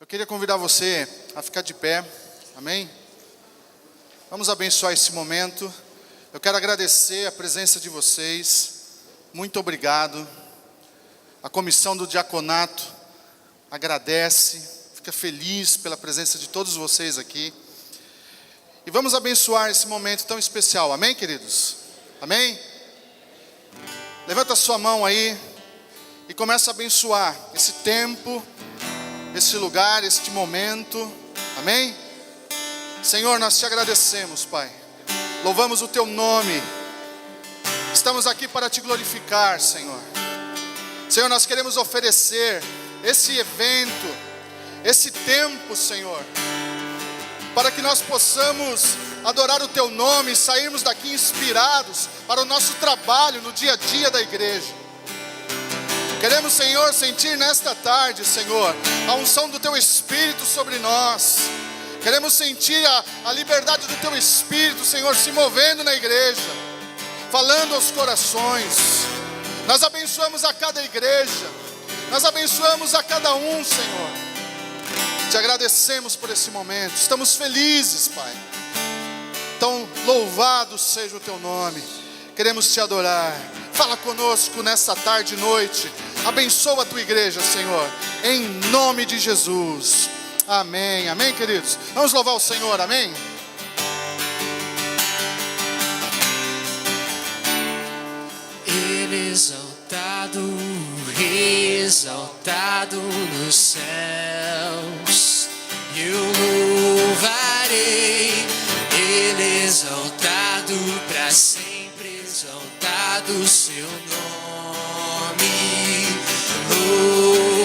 Eu queria convidar você a ficar de pé, amém? Vamos abençoar esse momento. Eu quero agradecer a presença de vocês, muito obrigado. A comissão do diaconato agradece, fica feliz pela presença de todos vocês aqui. E vamos abençoar esse momento tão especial, amém, queridos? Amém? Levanta a sua mão aí e começa a abençoar esse tempo, esse lugar, este momento, amém? Senhor, nós te agradecemos, Pai, louvamos o teu nome, estamos aqui para te glorificar, Senhor. Senhor, nós queremos oferecer esse evento, esse tempo, Senhor, para que nós possamos adorar o teu nome e sairmos daqui inspirados para o nosso trabalho no dia a dia da igreja. Queremos, Senhor, sentir nesta tarde, Senhor, a unção do Teu Espírito sobre nós. Queremos sentir a liberdade do Teu Espírito, Senhor, se movendo na igreja, falando aos corações. Nós abençoamos a cada igreja, nós abençoamos a cada um, Senhor. Te agradecemos por esse momento, estamos felizes, Pai. Então, louvado seja o Teu nome, queremos Te adorar. Fala conosco nessa tarde e noite. Abençoa a tua igreja, Senhor, em nome de Jesus. Amém, amém, queridos? Vamos louvar o Senhor, amém? Ele exaltado, Rei exaltado nos céus, eu louvarei. Ele exaltado para sempre, exaltado o seu nome. Louvarei,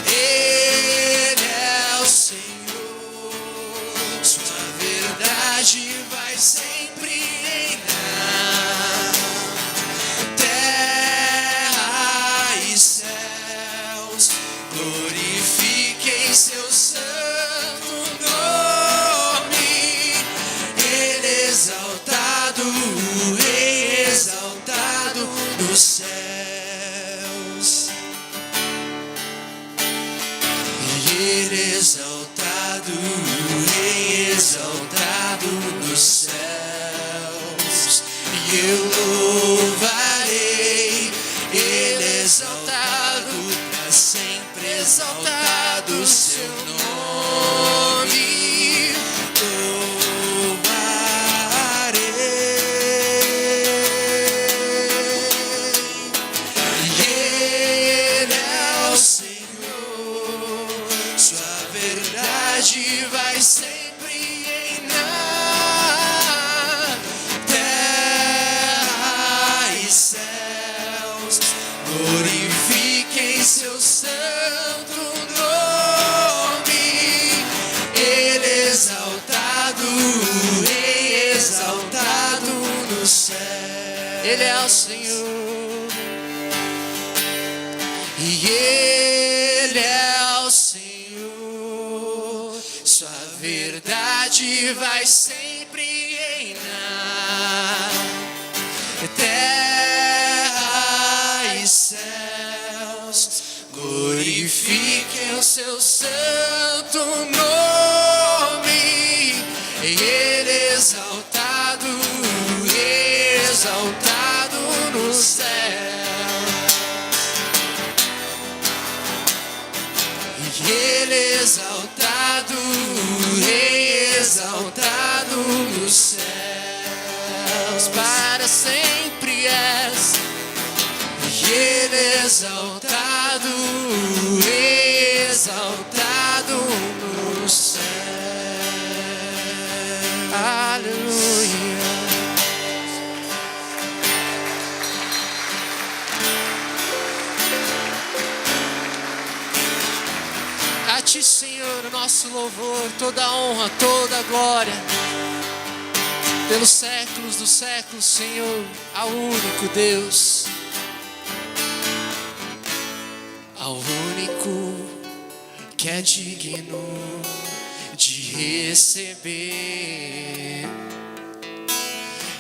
Ele é o Senhor, sua verdade vai sempre reinar. Terra e céus glorifiquem seu santo nome. Ele exaltado, o Rei exaltado dos céus. Ele exaltado, o Rei exaltado dos céus. E eu louvarei. Ele exaltado, para sempre exaltado o seu nome. Vai sempre reinar. Terra e céus glorifiquem seu santo nome. Ele exaltado, o Rei exaltado no céu. Ele é o Senhor e Ele é o Senhor. Sua verdade vai sempre reinar. Terra e céus glorifiquem o seu santo nome. Ele exaltado, exaltado no céu. Ele exaltado, Rei exaltado nos céus, para sempre és. Ele exaltado, Rei exaltado nos céus. Aleluia. A ti, Senhor, o nosso louvor, toda a honra, toda a glória, pelos séculos dos séculos, Senhor, ao único Deus, ao único que é digno de receber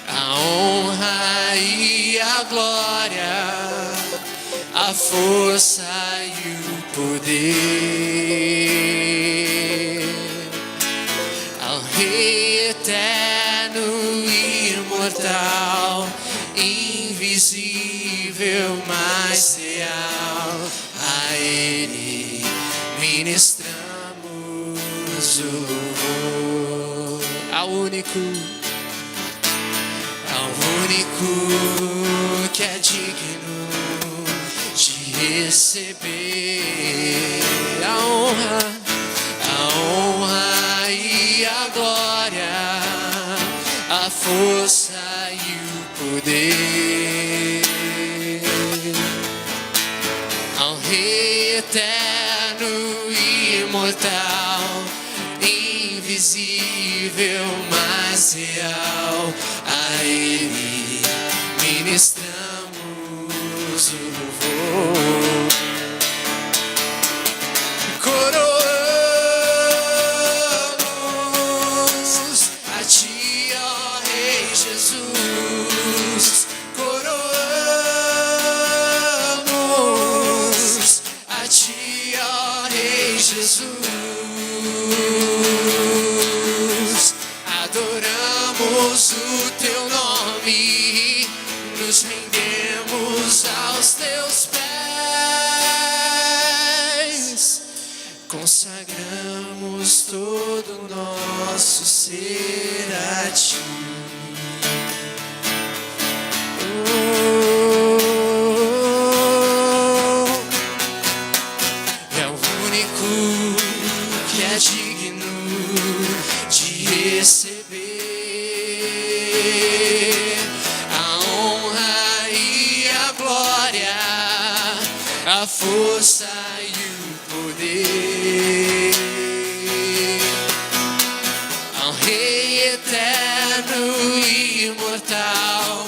a a honra e a glória, a força e o poder ao Rei eterno e imortal, invisível, mas real. A Ele ministramos o louvor. Ao único que é digno de receber a honra e a glória, a força e o poder ao Rei eterno e imortal, invisível, mas real. A Ele ministramos o louvor. Coroamos a Ti, ó Rei Jesus. Coroamos a Ti, ó Rei Jesus. Adoramos o Teu nome, nos rendemos aos Teus pés, consagramos todo o nosso ser a Ti. É o único que é digno de receber a honra e a glória, a força e o poder ao Rei eterno e imortal,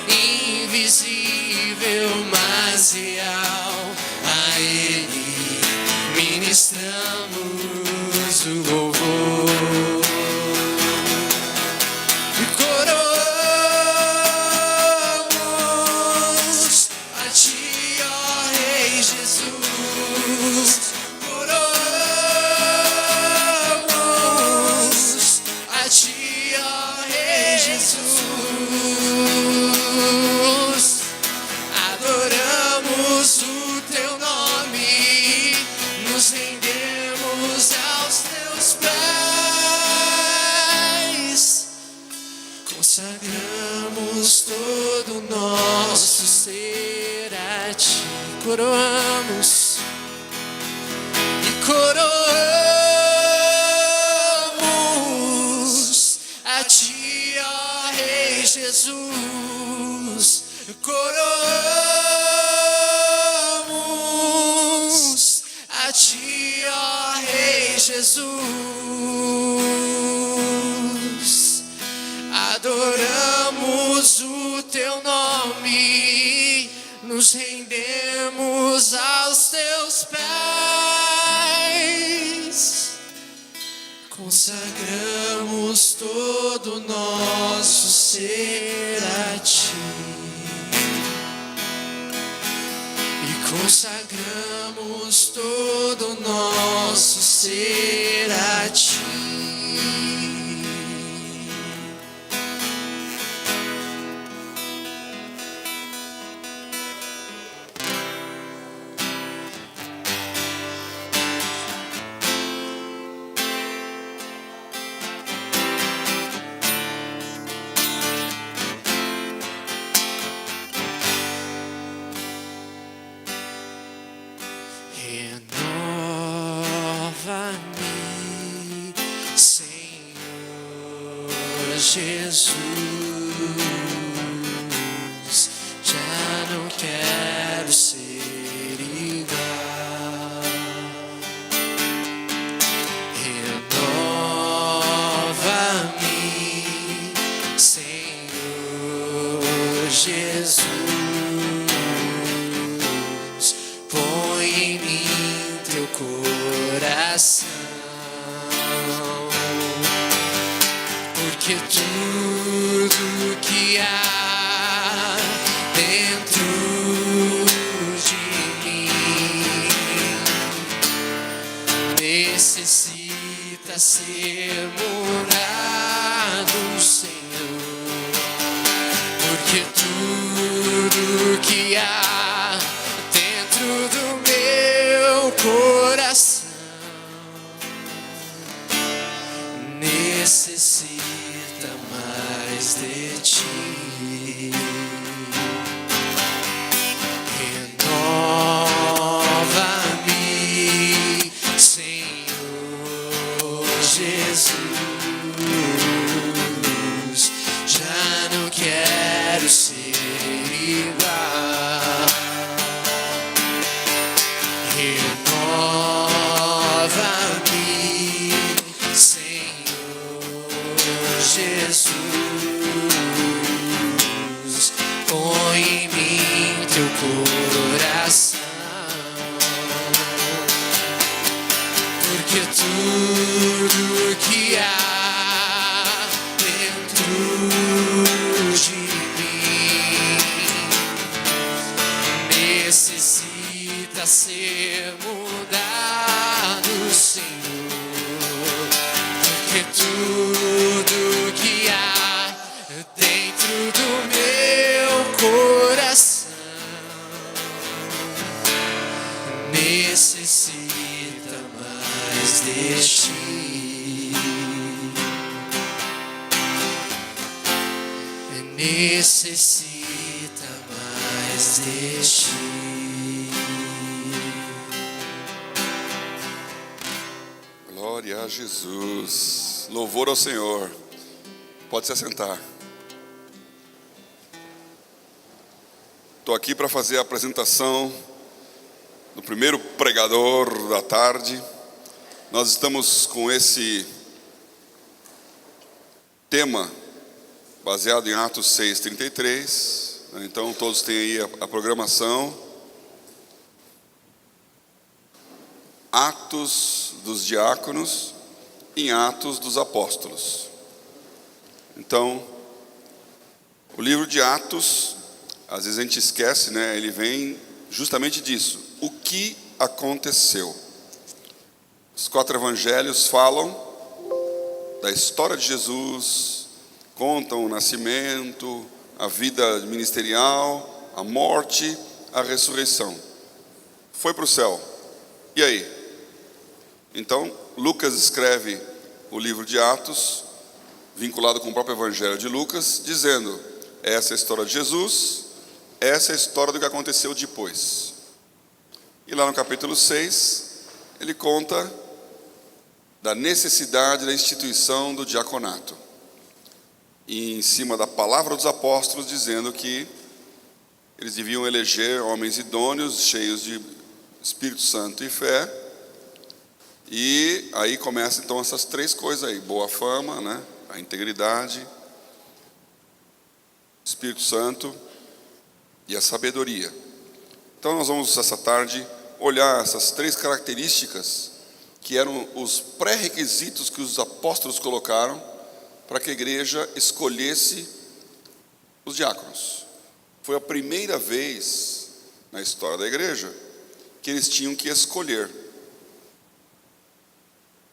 invisível, mas real. A Ele ministramos o louvor. Coroamos a Ti, ó Rei Jesus. Coroamos a Ti, ó Rei Jesus. Adoramos o Teu nome, nos rendemos aos Teus pés, consagramos todo o nosso ser a Ti. Coroamos e coroamos a Ti, ó Rei Jesus. Coroamos a Ti, ó Rei Jesus. Adoramos o Teu nome, nos rendemos aos Teus pés, consagramos todo o nosso ser a Ti. E consagramos todo o nosso ser a Ti. Renova-me, Senhor Jesus. Já não quero ser igual. Renova-me, Senhor Jesus. Põe em mim Teu coração, porque tudo que que há dentro de mim necessita ser mudado, Senhor, porque tudo que há dentro do meu coração necessita mais de ti. Renova-me, Senhor Jesus. Já não quero ser igual. Renova-me, Senhor Jesus. Põe em mim teu coração, porque tudo que há dentro de mim necessita ser mudado, Senhor, porque tudo que há dentro do meu coração necessita mais de ti. Necessita mais de ti. Glória a Jesus. Louvor ao Senhor. Pode se assentar. Estou aqui para fazer a apresentação do primeiro pregador da tarde. Nós estamos com esse tema baseado em Atos 6:33. Então todos têm aí a programação. Atos dos diáconos em Atos dos apóstolos. Então, o livro de Atos, às vezes a gente esquece, né? Ele vem justamente disso. O que aconteceu? Os 4 evangelhos falam da história de Jesus, contam o nascimento, a vida ministerial, a morte, a ressurreição. Foi para o céu. E aí? Então, Lucas escreve o livro de Atos, vinculado com o próprio evangelho de Lucas, dizendo: essa é a história de Jesus, essa é a história do que aconteceu depois. E lá no capítulo 6, ele conta da necessidade da instituição do diaconato. E em cima da palavra dos apóstolos, dizendo que eles deviam eleger homens idôneos, cheios de Espírito Santo e fé. E aí começa então essas 3 coisas aí: boa fama, né? A integridade, Espírito Santo e a sabedoria. Então nós vamos essa tarde olhar essas 3 características que eram os pré-requisitos que os apóstolos colocaram para que a igreja escolhesse os diáconos. Foi a primeira vez na história da igreja que eles tinham que escolher.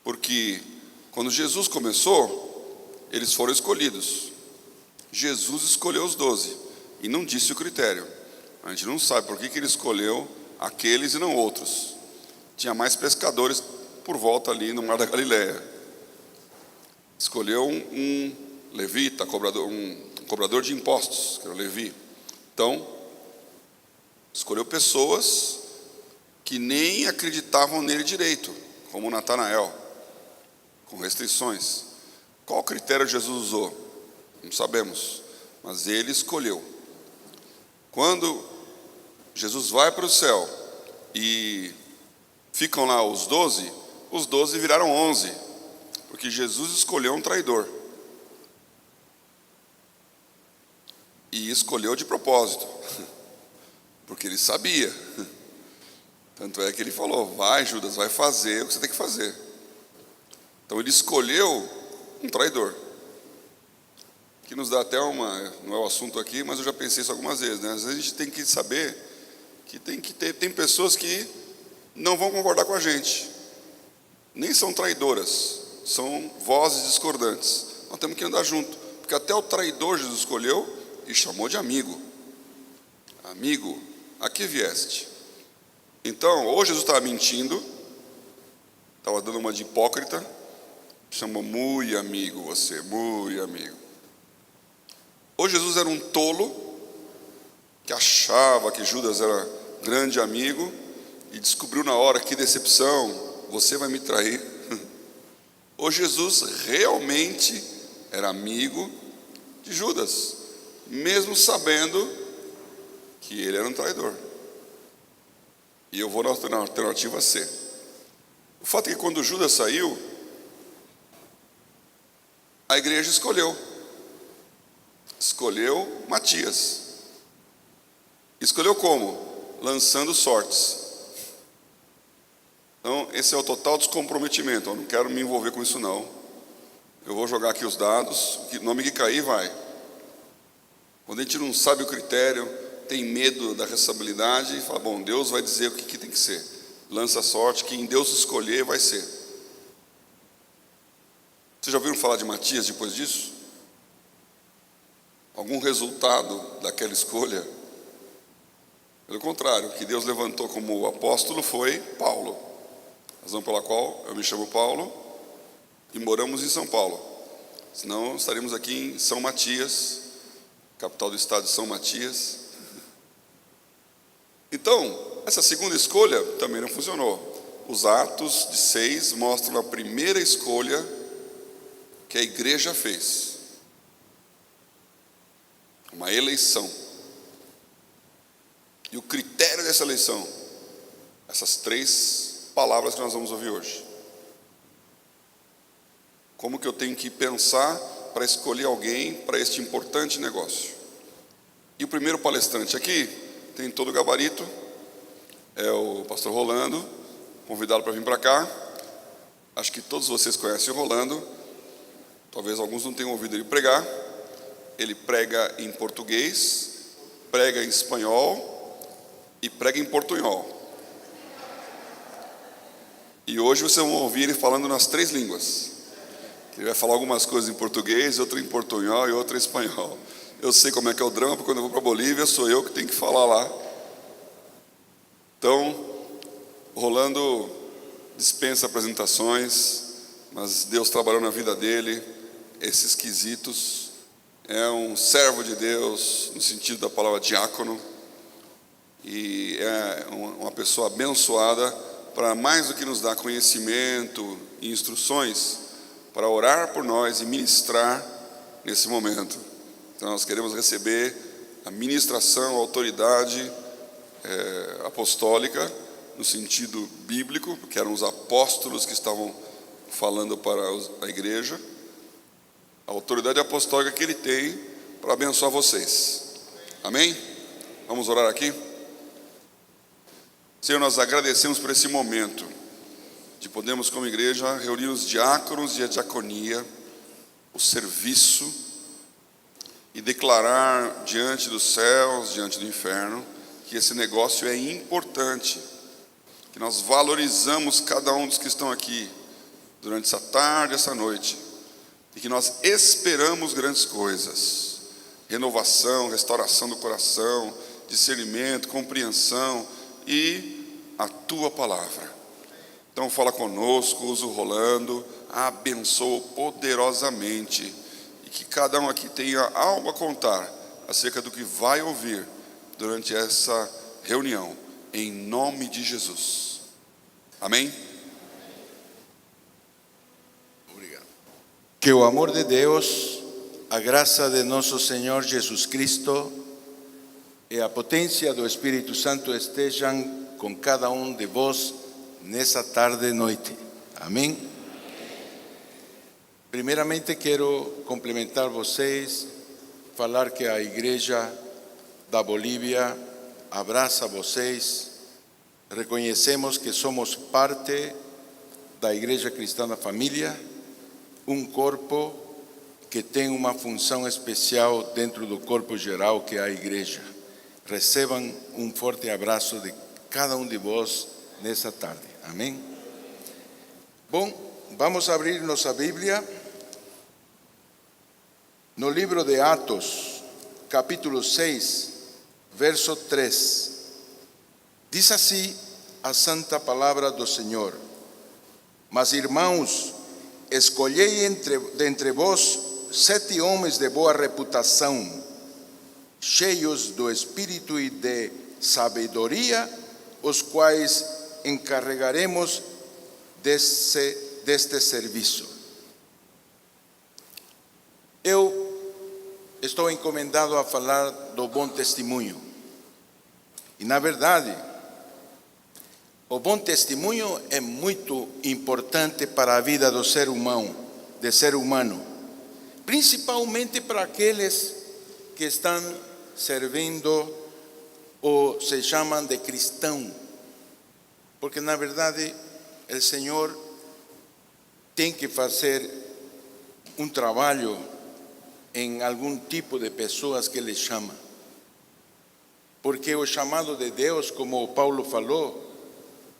Porque quando Jesus começou, eles foram escolhidos. Jesus escolheu os 12 e não disse o critério. A gente não sabe por que ele escolheu aqueles e não outros. Tinha mais pescadores por volta ali no Mar da Galileia. Escolheu um levita, um cobrador de impostos, que era o Levi. Então, escolheu pessoas que nem acreditavam nele direito, como Natanael, com restrições. Qual critério Jesus usou? Não sabemos, mas ele escolheu. Quando Jesus vai para o céu e ficam lá os 12 viraram 11, porque Jesus escolheu um traidor. E escolheu de propósito, porque ele sabia. Tanto é que ele falou: vai, Judas, vai fazer o que você tem que fazer. Então ele escolheu um traidor. que nos dá até não é o assunto aqui, mas eu já pensei isso algumas vezes, né? Às vezes a gente tem que saber que tem pessoas que não vão concordar com a gente, nem são traidoras, são vozes discordantes. Nós temos que andar junto, porque até o traidor Jesus escolheu e chamou de amigo. Amigo, a que vieste? Então, ou Jesus estava mentindo, estava dando uma de hipócrita, chamou muito amigo você, muito amigo. Ou Jesus era um tolo, que achava que Judas era grande amigo, e descobriu na hora, que decepção, você vai me trair. Ou Jesus realmente era amigo de Judas, mesmo sabendo que ele era um traidor. E eu vou na alternativa C. O fato é que quando Judas saiu, a igreja escolheu Matias. Escolheu como? Lançando sortes. Então, esse é o total descomprometimento. Eu não quero me envolver com isso, não. Eu vou jogar aqui os dados, o nome que cair vai. Quando a gente não sabe o critério, tem medo da responsabilidade, e fala, bom, Deus vai dizer o que tem que ser. Lança a sorte, quem Deus escolher vai ser. Vocês já ouviram falar de Matias depois disso? Algum resultado daquela escolha? Pelo contrário, o que Deus levantou como apóstolo foi Paulo. Razão pela qual eu me chamo Paulo e moramos em São Paulo. Senão estaríamos aqui em São Matias, capital do estado de São Matias. Então, essa segunda escolha também não funcionou. Os Atos de 6 mostram a primeira escolha que a igreja fez. Uma eleição. E o critério dessa eleição, essas 3 palavras que nós vamos ouvir hoje. Como que eu tenho que pensar para escolher alguém para este importante negócio? E o primeiro palestrante aqui tem todo o gabarito, é o pastor Rolando, convidado para vir para cá. Acho que todos vocês conhecem o Rolando, talvez alguns não tenham ouvido ele pregar. Ele prega em português, prega em espanhol e prega em portunhol. E hoje vocês vão ouvir ele falando nas 3 línguas. Ele vai falar algumas coisas em português, outra em portunhol e outra em espanhol. Eu sei como é que é o drama, porque quando eu vou para a Bolívia, sou eu que tenho que falar lá. Então, Rolando dispensa apresentações, mas Deus trabalhou na vida dele, esses quesitos. É um servo de Deus, no sentido da palavra diácono, e é uma pessoa abençoada, para mais do que nos dar conhecimento e instruções, para orar por nós e ministrar nesse momento. Então nós queremos receber a ministração, a autoridade apostólica, no sentido bíblico, porque eram os apóstolos que estavam falando para a igreja, a autoridade apostólica que ele tem para abençoar vocês. Amém? Vamos orar aqui? Senhor, nós agradecemos por esse momento de podermos, como igreja, reunir os diáconos e a diaconia, o serviço, e declarar diante dos céus, diante do inferno, que esse negócio é importante, que nós valorizamos cada um dos que estão aqui durante essa tarde, essa noite, e que nós esperamos grandes coisas, renovação, restauração do coração, discernimento, compreensão e a Tua palavra. Então fala conosco, usa o Rolando, abençoa poderosamente, e que cada um aqui tenha algo a contar acerca do que vai ouvir durante essa reunião, em nome de Jesus. Amém? Obrigado. Que o amor de Deus, a graça de nosso Senhor Jesus Cristo e a potência do Espírito Santo estejam com cada um de vós nessa tarde e noite. Amém? Primeiramente quero complementar vocês, falar que a igreja da Bolívia abraça vocês. Reconhecemos que somos parte da Igreja Cristã da Família, um corpo que tem uma função especial dentro do corpo geral que é a igreja. Recebam um forte abraço de cada um de vós nessa tarde. Amém? Bom, vamos abrir nossa Bíblia no livro de Atos, capítulo 6, verso 3. Diz assim a santa palavra do Senhor: Mas, irmãos, escolhei dentre vós 7 homens de boa reputação, cheios do Espírito e de sabedoria, os quais encarregaremos deste serviço. Eu estou encomendado a falar do bom testemunho. E, na verdade, o bom testemunho é muito importante para a vida do ser humano, principalmente para aqueles que estão servindo ou se chamam de cristão, porque na verdade o Senhor tem que fazer um trabalho em algum tipo de pessoas que Ele chama, porque o chamado de Deus, como Paulo falou,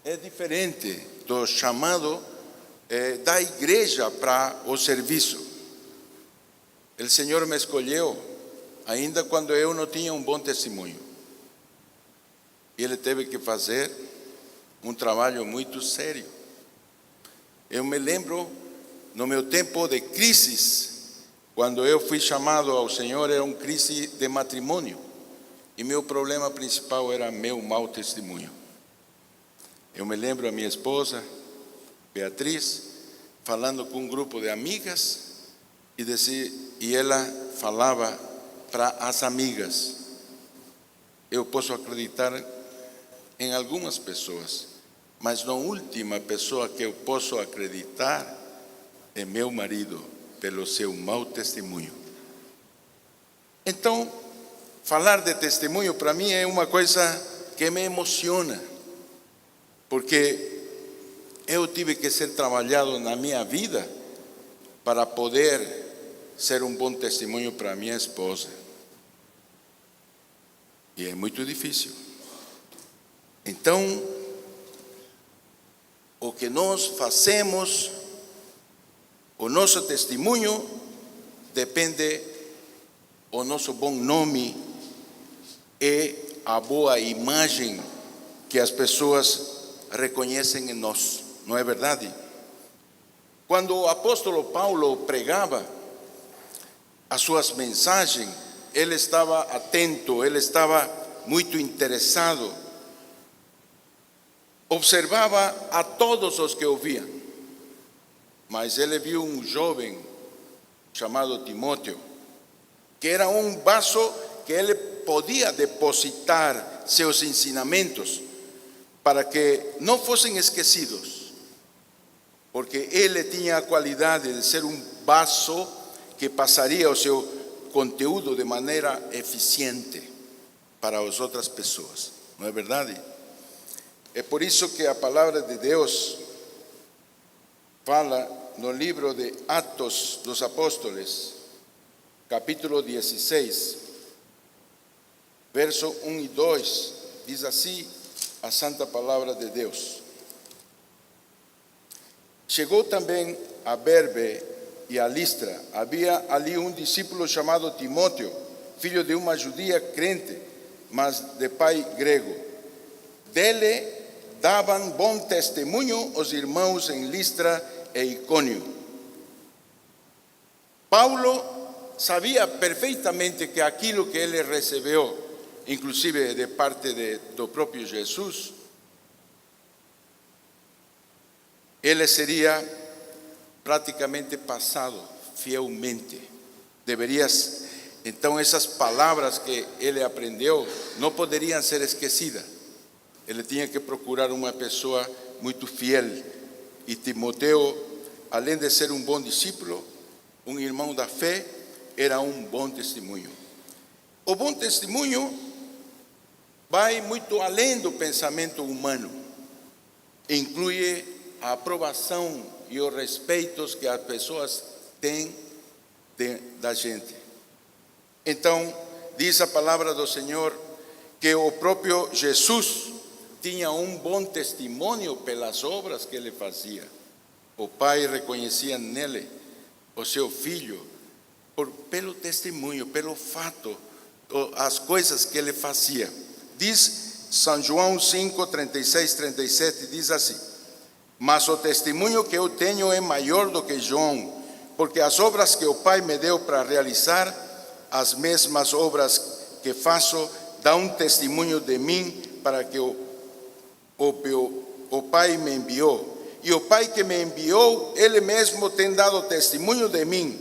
é diferente do chamado da igreja para o serviço. O Senhor me escolheu ainda quando eu não tinha um bom testemunho. Ele teve que fazer um trabalho muito sério. Eu me lembro, no meu tempo de crises, quando eu fui chamado ao Senhor, era uma crise de matrimônio. E meu problema principal era meu mau testemunho. Eu me lembro a minha esposa, Beatriz, falando com um grupo de amigas, e ela falava para as amigas: eu posso acreditar em algumas pessoas, mas na última pessoa que eu posso acreditar é meu marido, pelo seu mau testemunho. Então, falar de testemunho para mim é uma coisa que me emociona, porque eu tive que ser trabalhado na minha vida para poder ser um bom testemunho para minha esposa. E é muito difícil. Então, o que nós fazemos, o nosso testemunho, depende do nosso bom nome e a boa imagem que as pessoas reconhecem em nós, não é verdade? Quando o apóstolo Paulo pregava as suas mensagens, ele estava atento, ele estava muito interessado, observava a todos os que ouviam, mas ele viu um jovem chamado Timóteo, que era um vaso que ele podia depositar seus ensinamentos para que não fossem esquecidos, porque ele tinha a qualidade de ser um vaso que passaria o seu conteúdo de maneira eficiente para as outras pessoas, não é verdade? É por isso que a palavra de Deus fala no livro de Atos dos Apóstolos, capítulo 16, verso 1 e 2, diz assim a santa palavra de Deus: Chegou também a Derbe e a Listra. Havia ali um discípulo chamado Timóteo, filho de uma judia crente, mas de pai grego. Dele davam bom testemunho os irmãos em Listra e Icônio. Paulo sabia perfeitamente que aquilo que ele recebeu, inclusive de parte do próprio Jesus, ele seria praticamente passado fielmente. Então essas palavras que ele aprendeu não poderiam ser esquecidas. Ele tinha que procurar uma pessoa muito fiel. E Timóteo, além de ser um bom discípulo, um irmão da fé, era um bom testemunho. O bom testemunho vai muito além do pensamento humano. Inclui a aprovação e os respeitos que as pessoas têm da gente. Então, diz a palavra do Senhor que o próprio Jesus tinha um bom testemunho pelas obras que ele fazia. O Pai reconhecia nele o seu filho pelo testemunho, pelo fato, as coisas que ele fazia. Diz São João 5, 36, 37, diz assim: mas o testemunho que eu tenho é maior do que João, porque as obras que o Pai me deu para realizar, as mesmas obras que faço, dão testemunho de mim, para que o Pai me enviou. E o Pai que me enviou, Ele mesmo tem dado testemunho de mim.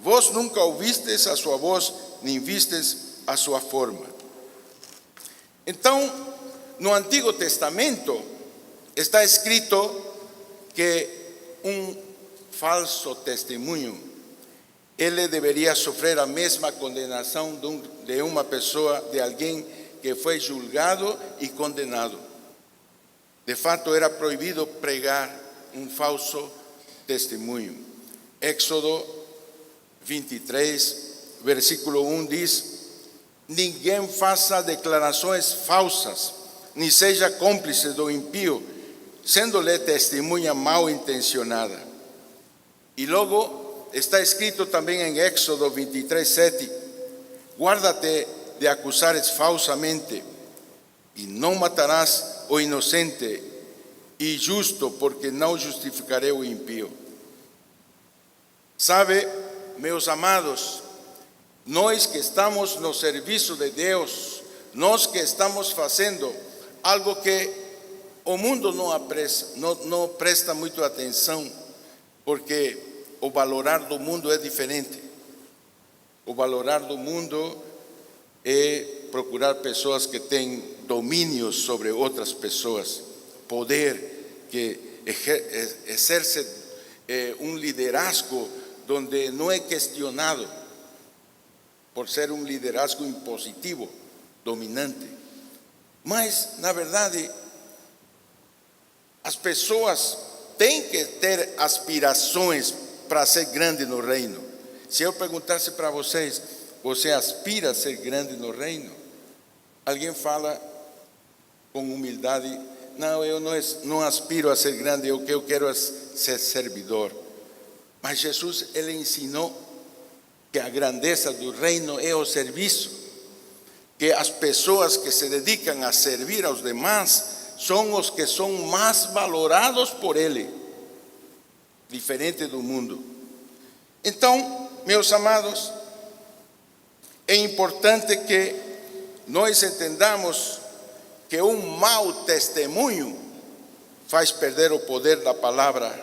Vós nunca ouvistes a sua voz, nem vistes a sua forma. Então, no Antigo Testamento, está escrito que um falso testemunho, ele deveria sofrer a mesma condenação de uma pessoa, de alguém que foi julgado e condenado. De fato, era proibido pregar um falso testemunho. Éxodo 23, versículo 1 diz: ninguém faça declarações falsas, nem seja cúmplice do impio, sendo-lhe testemunha mal intencionada. E logo está escrito também em Éxodo 23, 7: guarda-te de acusares falsamente, e não matarás o inocente e justo, porque não justificarei o impio. Sabe, meus amados, nós que estamos no serviço de Deus, nós que estamos fazendo algo que o mundo não presta muito atenção, porque o valorar do mundo é diferente. O valorar do mundo é procurar pessoas que têm domínio sobre outras pessoas, poder, que exerce um liderazgo onde não é questionado, por ser um liderazgo impositivo, dominante. Mas, na verdade, as pessoas têm que ter aspirações para ser grande no reino. Se eu perguntasse para vocês: você aspira a ser grande no reino? Alguém fala com humildade: não, eu não aspiro a ser grande, o que eu quero é ser servidor. Mas Jesus, ele ensinou que a grandeza do reino é o serviço, que as pessoas que se dedicam a servir aos demais são os que são mais valorados por ele, diferente do mundo. Então, meus amados, é importante que nós entendamos que um mau testemunho faz perder o poder da palavra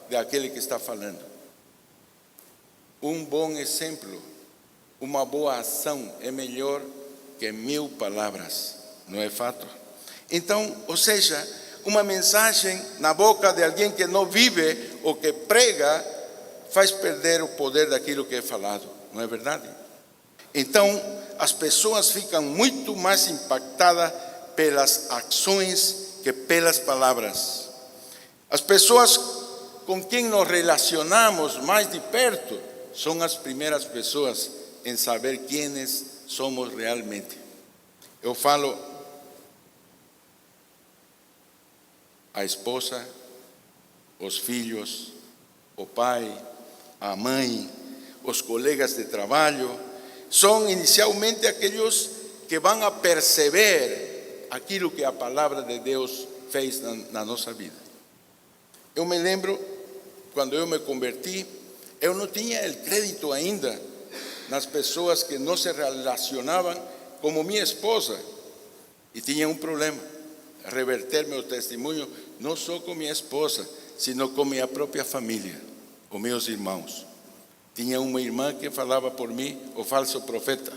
daquele que está falando. Um bom exemplo, uma boa ação é melhor que 1000 palavras, não é fato? Então, ou seja, uma mensagem na boca de alguém que não vive ou que prega faz perder o poder daquilo que é falado, não é verdade? Então, as pessoas ficam muito mais impactadas pelas ações que pelas palavras. As pessoas com quem nos relacionamos mais de perto são as primeiras pessoas em saber quem somos realmente. Eu falo a esposa, os filhos, o pai, a mãe, os colegas de trabalho, são inicialmente aqueles que vão a perceber aquilo que a palavra de Deus fez na nossa vida. Eu me lembro, quando eu me converti, eu não tinha o crédito ainda nas pessoas que não se relacionavam como minha esposa, e tinha um problema: reverter meu testemunho não só com minha esposa, sino com minha própria família, com meus irmãos. Tinha uma irmã que falava por mim, o falso profeta.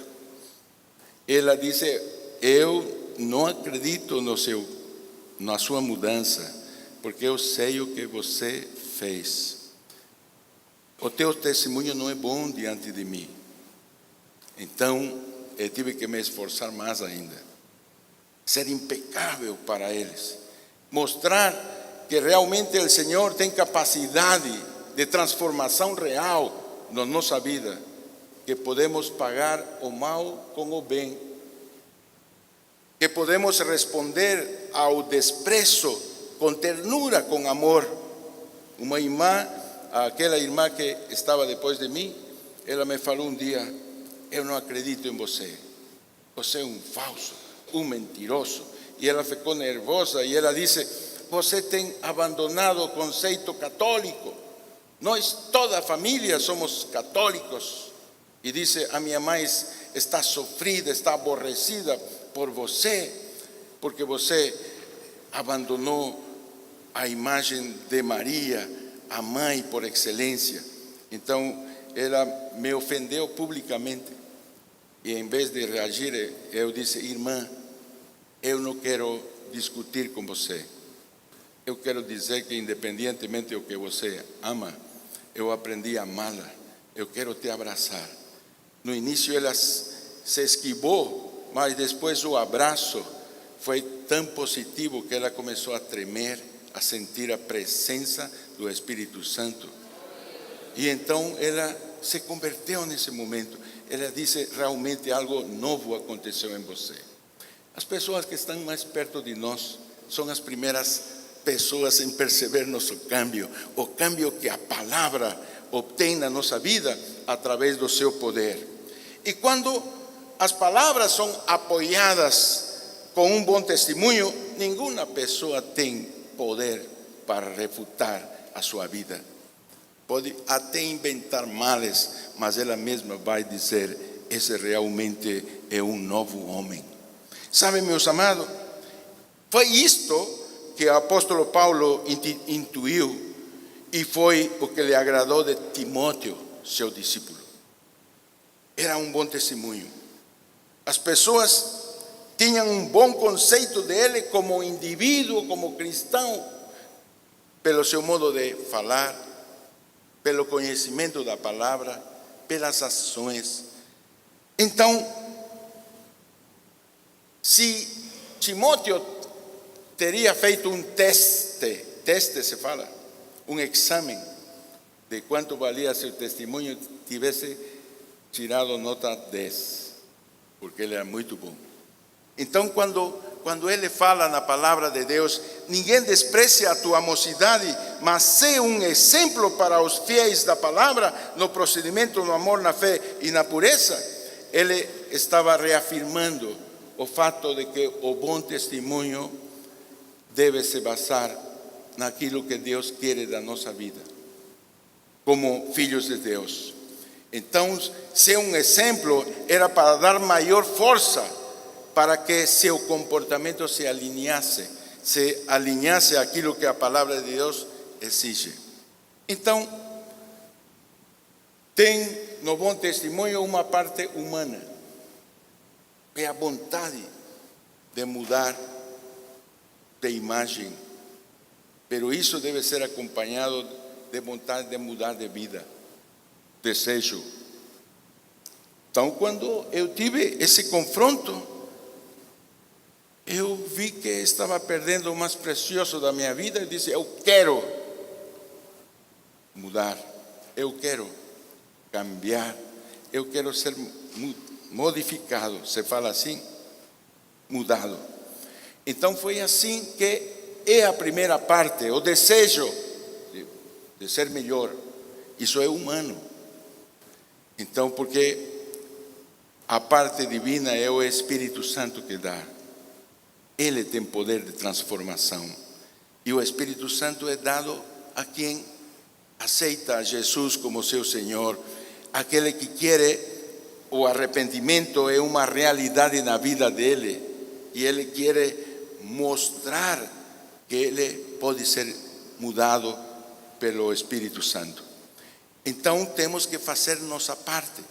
Ela disse: eu não acredito na sua mudança, porque eu sei o que você fez. O teu testemunho não é bom diante de mim. Então, eu tive que me esforçar mais ainda. Ser impecável para eles. Mostrar que realmente o Senhor tem capacidade de transformação real na nossa vida que podemos pagar o mal com o bem, que podemos responder ao desprezo com ternura, com amor. Uma irmã, aquela irmã que estava depois de mim, ela me falou um dia: eu não acredito em você, você é um falso, um mentiroso. E ela ficou nervosa e ela disse: você tem abandonado o conceito católico, nós toda a família somos católicos. E disse: a minha mãe está sofrida, está aborrecida por você, porque você abandonou a imagem de Maria, a mãe por excelência. Então ela me ofendeu publicamente, e em vez de reagir, eu disse: irmã, eu não quero discutir com você, eu quero dizer que independentemente do que você ama, eu aprendi a amá-la, eu quero te abraçar. No início ela se esquivou, mas depois o abraço foi tão positivo que ela começou a tremer, a sentir a presença do Espírito Santo. E então ela se converteu nesse momento. Ela disse: realmente algo novo aconteceu em você. As pessoas que estão mais perto de nós são as primeiras pessoas em perceber nosso cambio, o cambio que a palavra obtém na nossa vida através do seu poder. E quando as palavras são apoiadas com um bom testemunho, nenhuma pessoa tem poder para refutar a sua vida. Pode até inventar males, mas ela mesma vai dizer: esse realmente é um novo homem. Sabe, meus amados, foi isto que o apóstolo Paulo intuiu, e foi o que lhe agradou de Timóteo, seu discípulo. Era um bom testemunho. As pessoas tinham um bom conceito dele como indivíduo, como cristão, pelo seu modo de falar, pelo conhecimento da palavra, pelas ações. Então, se Timóteo teria feito um teste se fala, um exame de quanto valia seu testemunho, tivesse tirado nota 10, porque ele era muito bom. Então, quando ele fala na palavra de Deus: ninguém desprecia a tua mocidade, mas sê um exemplo para os fiéis da palavra, no procedimento, no amor, na fé e na pureza, ele estava reafirmando o fato de que o bom testemunho deve se basar naquilo que Deus quer da nossa vida, como filhos de Deus. Então, ser um exemplo era para dar maior força, para que seu comportamento se alinhasse àquilo que a palavra de Deus exige. Então, tem no bom testemunho uma parte humana, é a vontade de mudar de imagem, pero isso deve ser acompanhado de vontade de mudar de vida, desejo. Então, quando eu tive esse confronto, eu vi que estava perdendo o mais precioso da minha vida e disse: eu quero mudar, eu quero cambiar, eu quero ser modificado, se fala assim, mudado. Então foi assim que é a primeira parte, o desejo de ser melhor. Isso é humano. Então, porque a parte divina é o Espírito Santo que dá. Ele tem poder de transformação. E o Espírito Santo é dado a quem aceita a Jesus como seu Senhor. Aquele que quer o arrependimento é uma realidade na vida dele. E ele quer mostrar que ele pode ser mudado pelo Espírito Santo. Então temos que fazer nossa parte.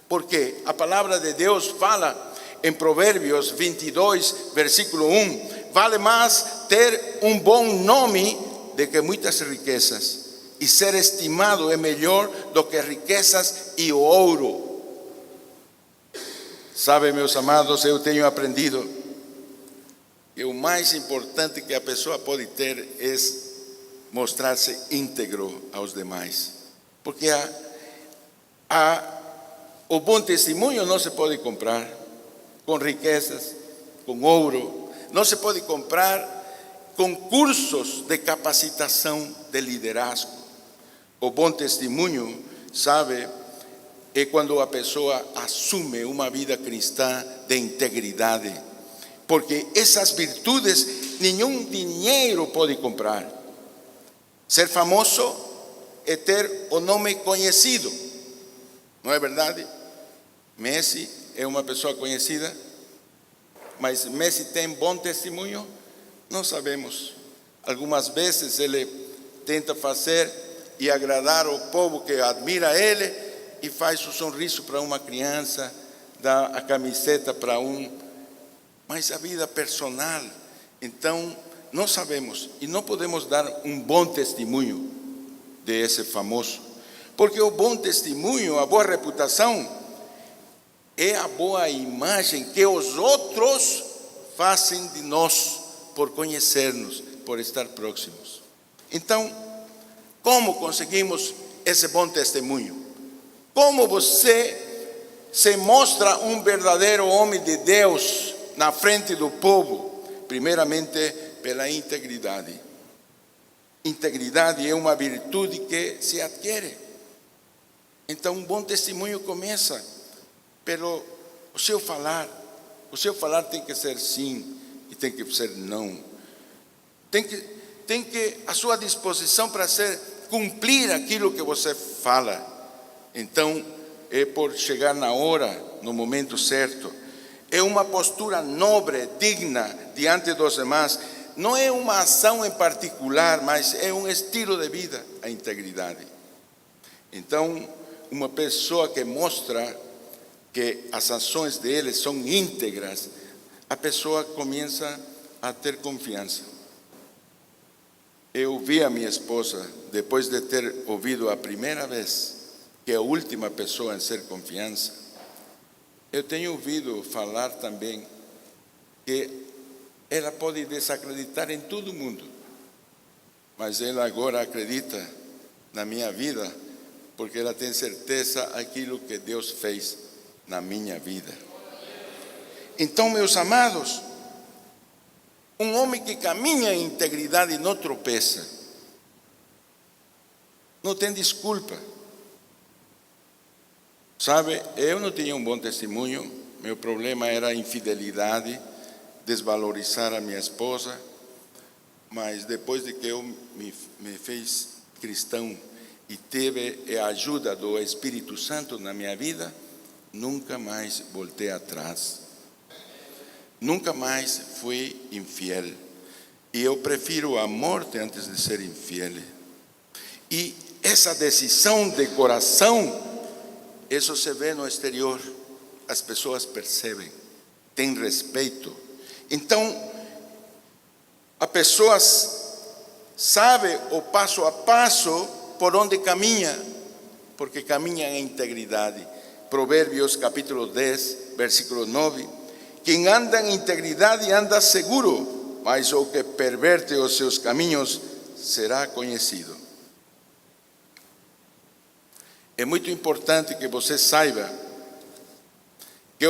Porque a palavra de Deus fala em Provérbios 22, versículo 1: vale mais ter um bom nome do que muitas riquezas, e ser estimado é melhor do que riquezas e ouro. Sabe, meus amados, eu tenho aprendido que o mais importante que a pessoa pode ter é mostrar-se íntegro aos demais. Porque O bom testemunho não se pode comprar com riquezas, com ouro, não se pode comprar com cursos de capacitação de liderazgo. O bom testemunho, sabe, é quando a pessoa assume uma vida cristã de integridade, porque essas virtudes nenhum dinheiro pode comprar. Ser famoso é ter o nome conhecido, não é verdade? Messi é uma pessoa conhecida, mas Messi tem bom testemunho? Não sabemos. Algumas vezes ele tenta fazer e agradar o povo que admira ele e faz o sorriso para uma criança, dá a camiseta para mas a vida personal, então não sabemos e não podemos dar um bom testemunho desse famoso, porque o bom testemunho, a boa reputação, é a boa imagem que os outros fazem de nós por conhecer-nos, por estar próximos. Então, como conseguimos esse bom testemunho? Como você se mostra um verdadeiro homem de Deus na frente do povo? Primeiramente, pela integridade. Integridade é uma virtude que se adquire. Então, um bom testemunho começa pelo seu falar. O seu falar tem que ser sim e tem que ser não. Tem que a sua disposição para cumprir aquilo que você fala. Então, é por chegar na hora, no momento certo. É uma postura nobre, digna diante dos demais. Não é uma ação em particular, mas é um estilo de vida, a integridade. Então, uma pessoa que mostra que as ações dele são íntegras, a pessoa começa a ter confiança. Eu vi a minha esposa, depois de ter ouvido a primeira vez, que é a última pessoa em ser confiança, eu tenho ouvido falar também que ela pode desacreditar em todo mundo, mas ela agora acredita na minha vida, porque ela tem certeza daquilo que Deus fez na minha vida. Então, meus amados, um homem que caminha em integridade não tropeça, não tem desculpa. Sabe, eu não tinha um bom testemunho, meu problema era a infidelidade, desvalorizar a minha esposa, mas depois de que eu me fiz cristão e teve a ajuda do Espírito Santo na minha vida, nunca mais voltei atrás. Nunca mais fui infiel. E eu prefiro a morte antes de ser infiel. E essa decisão de coração, isso se vê no exterior. As pessoas percebem, têm respeito. Então, a pessoa sabe o passo a passo por onde caminha, porque caminha em integridade. Provérbios capítulo 10, versículo 9. Quem anda em integridade anda seguro, mas o que perverte os seus caminhos será conhecido. É muito importante que você saiba que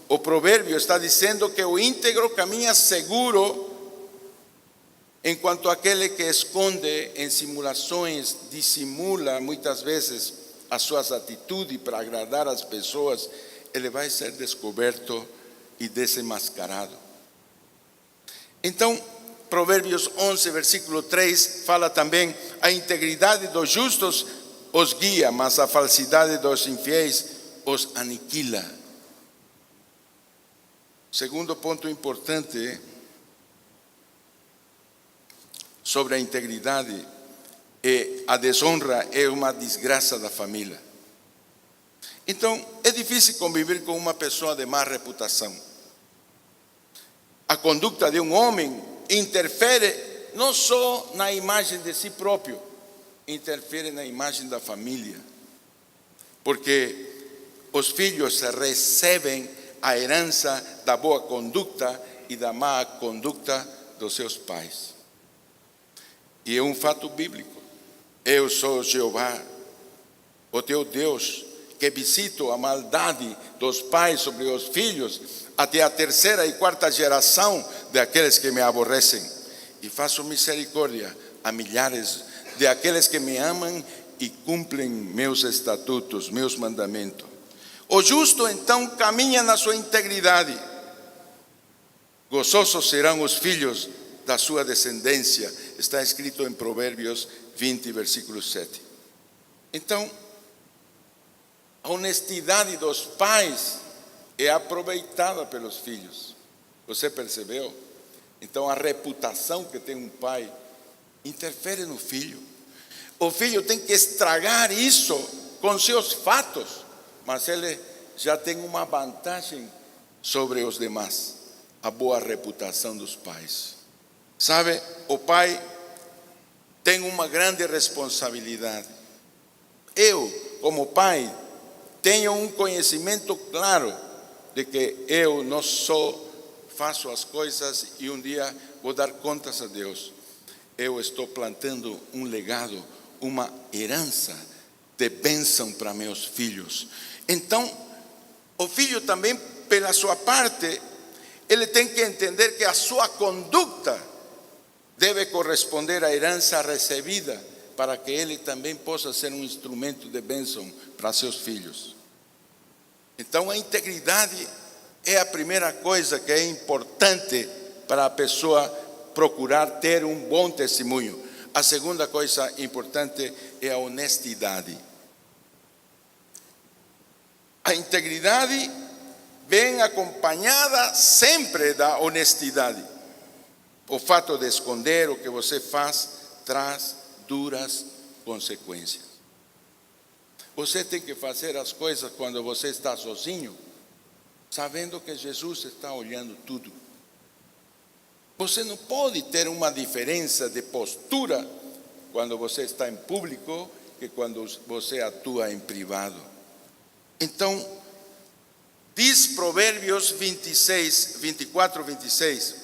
o provérbio está dizendo que o íntegro caminha seguro, enquanto aquele que esconde em simulações, dissimula muitas vezes as suas atitudes para agradar as pessoas, ele vai ser descoberto e desenmascarado. Então, Provérbios 11, versículo 3, fala também: a integridade dos justos os guia, mas a falsidade dos infiéis os aniquila. Segundo ponto importante sobre a integridade, a desonra é uma desgraça da família. Então, é difícil conviver com uma pessoa de má reputação. A conduta de um homem interfere não só na imagem de si próprio, interfere na imagem da família, porque os filhos recebem a herança da boa conduta e da má conduta dos seus pais. E é um fato bíblico. Eu sou Jeová, o teu Deus, que visito a maldade dos pais sobre os filhos, até a terceira e quarta geração daqueles que me aborrecem. E faço misericórdia a milhares de aqueles que me amam e cumprem meus estatutos, meus mandamentos. O justo então caminha na sua integridade. Gozosos serão os filhos da sua descendência. Está escrito em Provérbios 20, versículo 7. Então, a honestidade dos pais é aproveitada pelos filhos. Você percebeu? Então, a reputação que tem um pai interfere no filho. O filho tem que estragar isso com seus fatos, mas ele já tem uma vantagem sobre os demais: a boa reputação dos pais. Sabe, o pai tem uma grande responsabilidade. Eu, como pai, tenho um conhecimento claro de que eu não só faço as coisas e um dia vou dar contas a Deus. Eu estou plantando um legado, uma herança de bênção para meus filhos. Então, o filho também, pela sua parte, ele tem que entender que a sua conduta deve corresponder à herança recebida, para que ele também possa ser um instrumento de bênção para seus filhos. Então, a integridade é a primeira coisa que é importante para a pessoa procurar ter um bom testemunho. A segunda coisa importante é a honestidade. A integridade vem acompanhada sempre da honestidade. O fato de esconder o que você faz traz duras consequências. Você tem que fazer as coisas quando você está sozinho, sabendo que Jesus está olhando tudo. Você não pode ter uma diferença de postura quando você está em público que quando você atua em privado. Então, diz Provérbios 24, 26,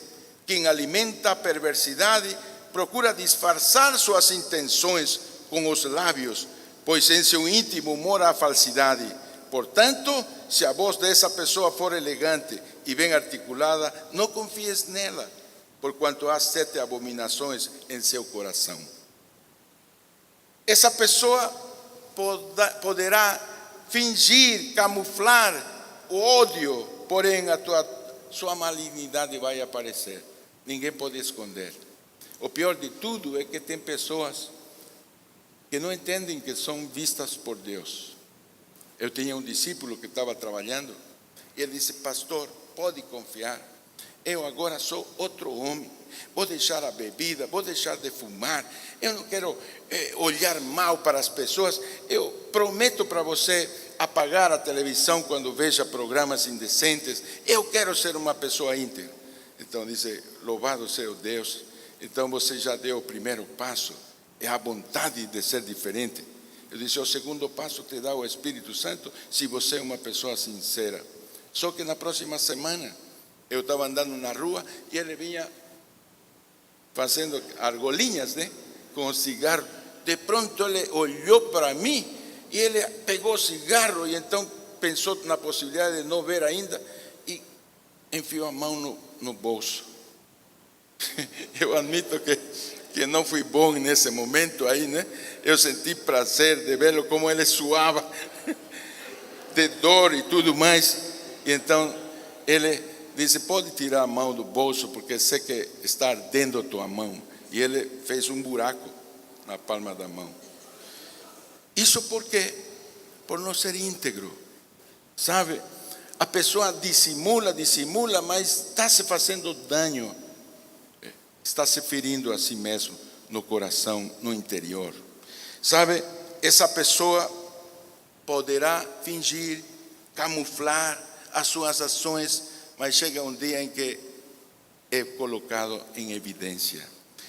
quem alimenta a perversidade procura disfarçar suas intenções com os lábios, pois em seu íntimo mora a falsidade. Portanto, se a voz dessa pessoa for elegante e bem articulada, não confies nela, porquanto há 7 abominações em seu coração. Essa pessoa poderá fingir, camuflar o ódio, porém sua malignidade vai aparecer. Ninguém pode esconder. O pior de tudo é que tem pessoas que não entendem que são vistas por Deus. Eu tinha um discípulo que estava trabalhando e ele disse: pastor, pode confiar, eu agora sou outro homem, vou deixar a bebida, vou deixar de fumar, eu não quero olhar mal para as pessoas, eu prometo para você apagar a televisão quando veja programas indecentes, eu quero ser uma pessoa íntegra. Então disse: louvado seja Deus, então você já deu o primeiro passo, é a vontade de ser diferente. Eu disse: o segundo passo te dá o Espírito Santo, se você é uma pessoa sincera. Só que na próxima semana, eu estava andando na rua e ele vinha fazendo argolinhas, né, com o cigarro. De pronto ele olhou para mim e ele pegou o cigarro e então pensou na possibilidade de não ver ainda e enfiou a mão no bolso. Eu admito que não fui bom nesse momento aí, né? Eu senti prazer de vê-lo como ele suava de dor e tudo mais. E então ele disse: pode tirar a mão do bolso porque sei que está ardendo a tua mão. E ele fez um buraco na palma da mão. Isso por quê? Por não ser íntegro. Sabe? A pessoa dissimula, mas está se fazendo dano. Está se ferindo a si mesmo no coração, no interior. Sabe, essa pessoa poderá fingir, camuflar as suas ações, mas chega um dia em que é colocado em evidência.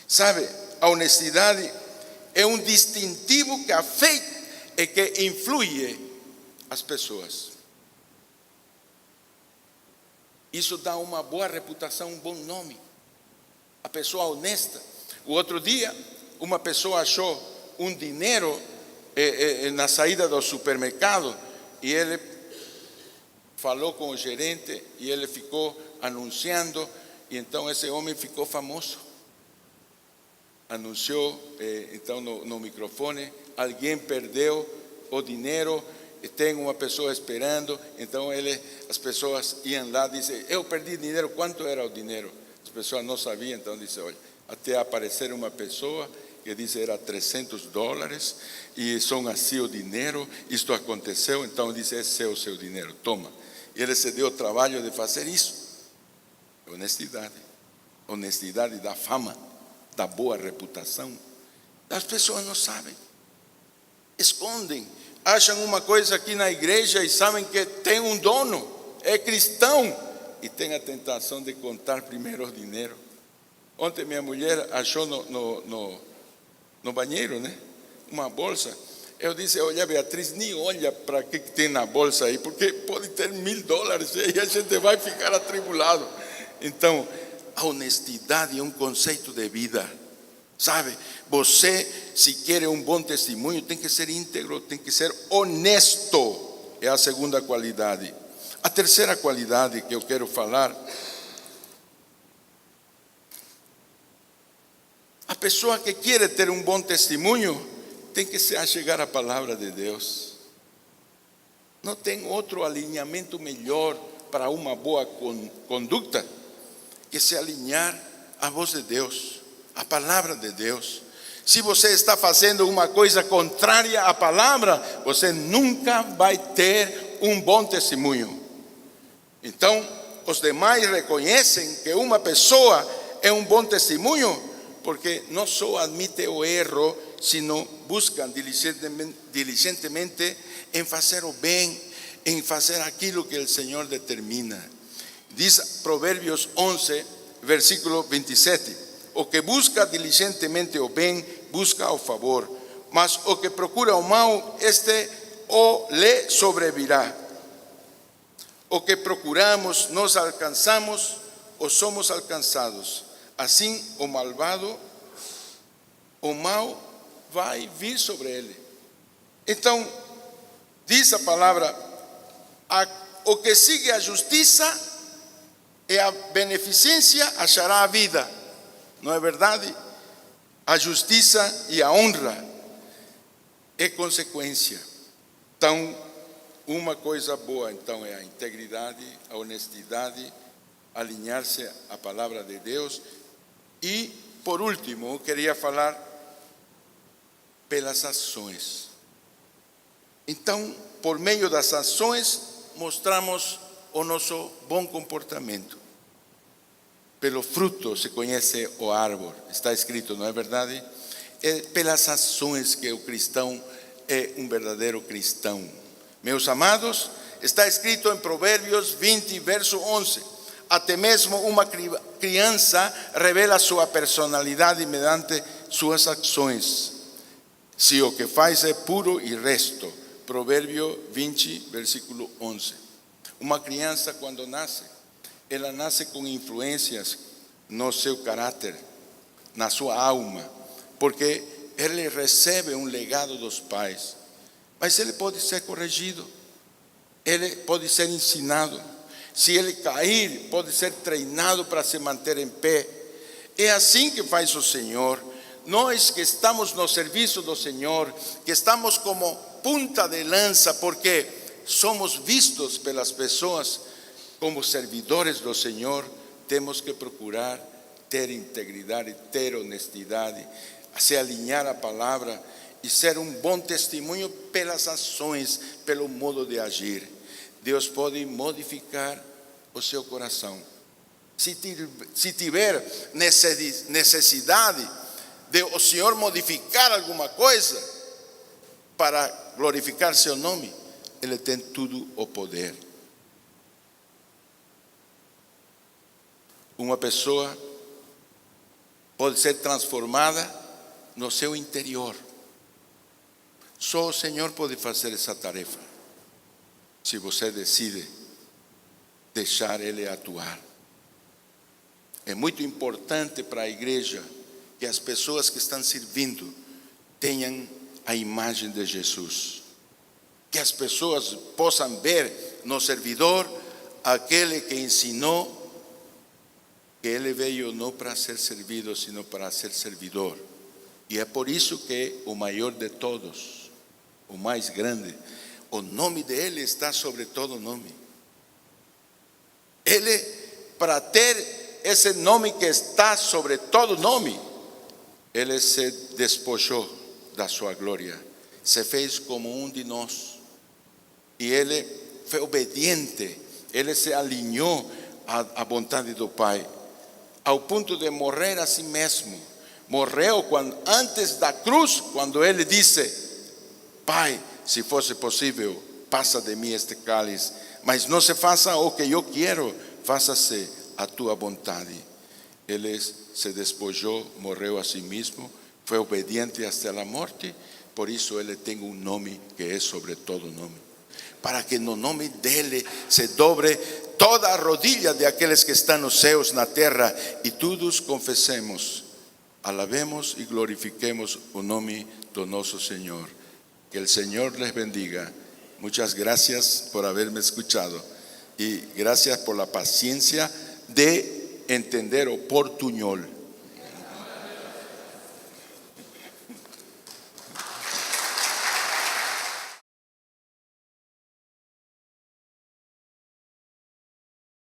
Sabe, a honestidade é um distintivo que afeta e que influi as pessoas. Isso dá uma boa reputação, um bom nome. A pessoa honesta. O outro dia, uma pessoa achou um dinheiro na saída do supermercado e ele falou com o gerente e ele ficou anunciando, e então esse homem ficou famoso. Anunciou, então no microfone, alguém perdeu o dinheiro, e tem uma pessoa esperando. Então as pessoas iam lá e dizem: eu perdi dinheiro, quanto era o dinheiro? As pessoas não sabiam, então disse: olha, até aparecer uma pessoa que disse era $300, e são assim o dinheiro, isto aconteceu. Então disse: esse é o seu dinheiro, toma. E ele se deu o trabalho de fazer isso. Honestidade. Honestidade dá fama, dá boa reputação. As pessoas não sabem, escondem, acham uma coisa aqui na igreja e sabem que tem um dono, é cristão, e tem a tentação de contar primeiro o dinheiro. Ontem minha mulher achou no banheiro, né, uma bolsa. Eu disse: olha, Beatriz, nem olha para que tem na bolsa aí, porque pode ter $1000 e a gente vai ficar atribulado. Então, a honestidade é um conceito de vida, sabe? Você, se quer um bom testemunho, tem que ser íntegro, tem que ser honesto. É a segunda qualidade. A terceira qualidade que eu quero falar: a pessoa que quer ter um bom testemunho tem que se achegar à palavra de Deus. Não tem outro alinhamento melhor para uma boa conduta que se alinhar à voz de Deus, à palavra de Deus. Se você está fazendo uma coisa contrária à palavra, você nunca vai ter um bom testemunho. Então, os demais reconhecem que uma pessoa é um bom testemunho porque não só admite o erro, sino buscam diligentemente em fazer o bem, em fazer aquilo que o Senhor determina. Diz Provérbios 11, versículo 27: o que busca diligentemente o bem, busca o favor, mas o que procura o mal, este o lhe sobrevirá. O que procuramos, nós alcançamos ou somos alcançados. Assim, o malvado, o mal vai vir sobre ele. Então, diz a palavra: o que sigue a justiça e a beneficência achará a vida. Não é verdade? A justiça e a honra é consequência. Então, uma coisa boa então é a integridade, a honestidade, alinhar-se à palavra de Deus. E, por último, eu queria falar pelas ações. Então, por meio das ações, mostramos o nosso bom comportamento. Pelo fruto se conhece o árvore, está escrito, não é verdade? É pelas ações que o cristão é um verdadeiro cristão. Meus amados, está escrito em Provérbios 20, verso 11: até mesmo uma criança revela sua personalidade mediante suas ações, se o que faz é puro e reto. Provérbio 20, versículo 11. Uma criança, quando nasce, ela nasce com influências no seu caráter, na sua alma, porque ele recebe um legado dos pais. Mas ele pode ser corrigido, ele pode ser ensinado. Se ele cair, pode ser treinado para se manter em pé. É assim que faz o Senhor. Nós que estamos no serviço do Senhor, que estamos como punta de lança, porque somos vistos pelas pessoas como servidores do Senhor, temos que procurar ter integridade, ter honestidade, se alinhar à palavra e ser um bom testemunho pelas ações, pelo modo de agir. Deus pode modificar o seu coração. Se tiver necessidade de o Senhor modificar alguma coisa para glorificar seu nome, Ele tem tudo o poder. Uma pessoa pode ser transformada no seu interior. Só o Senhor pode fazer essa tarefa, se você decide deixar Ele atuar. É muito importante para a igreja que as pessoas que estão servindo tenham a imagem de Jesus. que as pessoas possam ver no servidor aquele que ensinou que ele veio não para ser servido, sino para ser servidor. E é por isso que o maior de todos, o mais grande, o nome dele está sobre todo nome. Ele, para ter esse nome que está sobre todo nome, ele se despojou da sua glória, se fez como um de nós. E ele foi obediente, ele se alinhou à vontade do Pai, ao ponto de morrer a si mesmo. Morreu antes da cruz, quando ele disse: Pai, se fosse possível, passa de mim este cálice, mas não se faça o que eu quero, faça-se a tua vontade. Ele se despojou, morreu a si mesmo, foi obediente até a morte. Por isso ele tem um nome que é sobre todo nome, para que no nome dele se dobre toda a rodilha de aqueles que estão nos céus, na terra, e todos confessemos, alabemos e glorifiquemos o nome do nosso Senhor. Que el Señor les bendiga. Muchas gracias por haberme escuchado y gracias por la paciencia de entender o portuñol.